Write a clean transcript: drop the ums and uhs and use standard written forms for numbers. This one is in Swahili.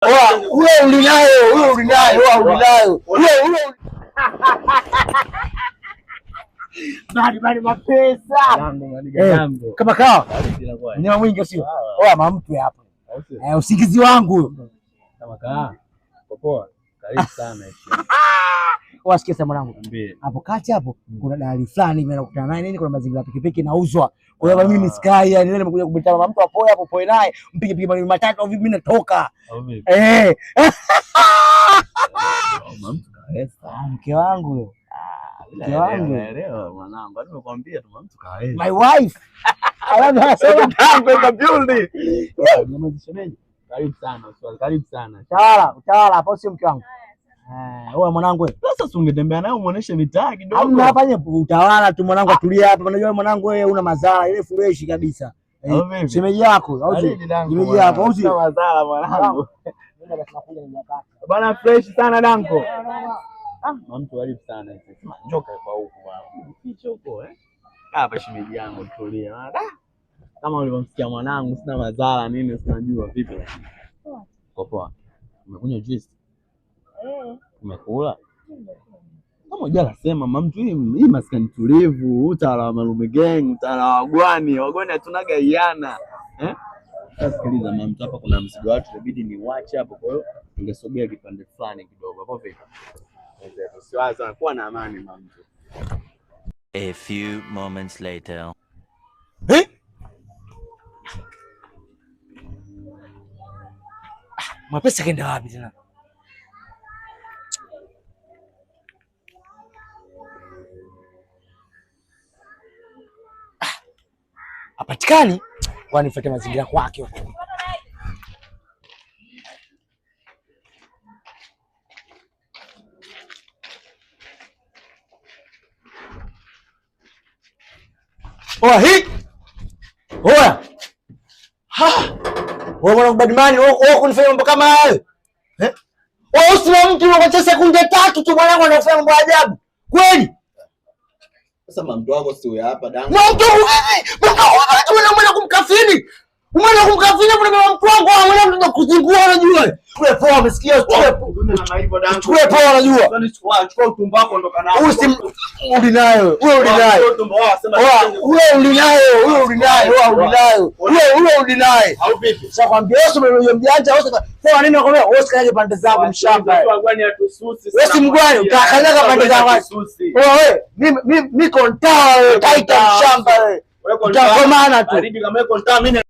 Huyo ulinayo. Bali mapesa. Kama kawa. Ni mwingi sio? Mama mtu hapa. Usingizi wangu. Kama kawa. Poa. Karibu sana hicho. Wasikia sasa mwanangu. Hapo kati hapo kuna dalali fulani mimi nakutana naye nini, kuna mazingira pikipiki nauzwa. Kwa hiyo mimi Sky yani nimekuja kubita mama mtu apoe hapo poe naye mpige pige maneno matatu hivi mimi natoka. Mke wangu. Mke wangu. Naelewa mwanangu. Nimekwambia tu mtu kawaida. My wife. Anasema tambe kwa building. Karibu sana, karibu sana. Utawala hapo sio mke wangu. Wewe mwanangu wewe. Sasa ungetembea naye umuoneshe mitaa kidogo. Hamna afanye utawala tu mwanangu, atulia hapa. Unajua mwanangu wewe una madhara ile fresh kabisa. Shemeji yako au shemeji yako au sio madhara mwanangu. Nenda basi nakuja nimepata. Bana fresh sana danko. Mtu karibu sana hivi. Njoka kwa huko bwana. Ficho huko hapa shemeji yangu tulia. Kama ulivyomsikia mwanangu sina madhara nini usinajua vipi. Poa. Umekunywa juice? Umekula? Kama unajua sema mama mtu hii maskani tulivu, utawala wa Malume Gang, utawala wa Wagwani hatunaga iana. Sikiliza mama mtu hapa kuna mzigo watu inabidi niwache hapo, kwa hiyo ningesogea kipande fulani kidogo. Hapo vipi? Usiwaza kuwa na amani mama mtu. A few moments later. Mapesa kaenda wapi tena? Hapatikani. Wanifuate mazingira kwake huko. Wewe mwana badmani, wewe kunifanya mambo kama hayo. Wewe usina mtu kwa sekunde 3 tu mwanangu anafanya mambo ajabu. Kweli? Sasa mambo wako sio hapa dangu. Mambo hivi. Mwana kumkafini. Mwana kumkafini kuna mtu wangu mwana mtu kuzingua unajua. Kule poa umesikia kule poa unajua. Chukua utumbo wako ondoka nao. Ulinayo. Ulinayo. Au vipi? Sasa kwambia wewe mjanja wewe kwa nini unakwambia wewe usikaje pande zangu mshamba. Wewe si mgwani utakanyaga pande zangu. Wewe mimi niko ntaa wewe taita mshamba wewe. Utakomana tu. Karibu kama uko ntaa mimi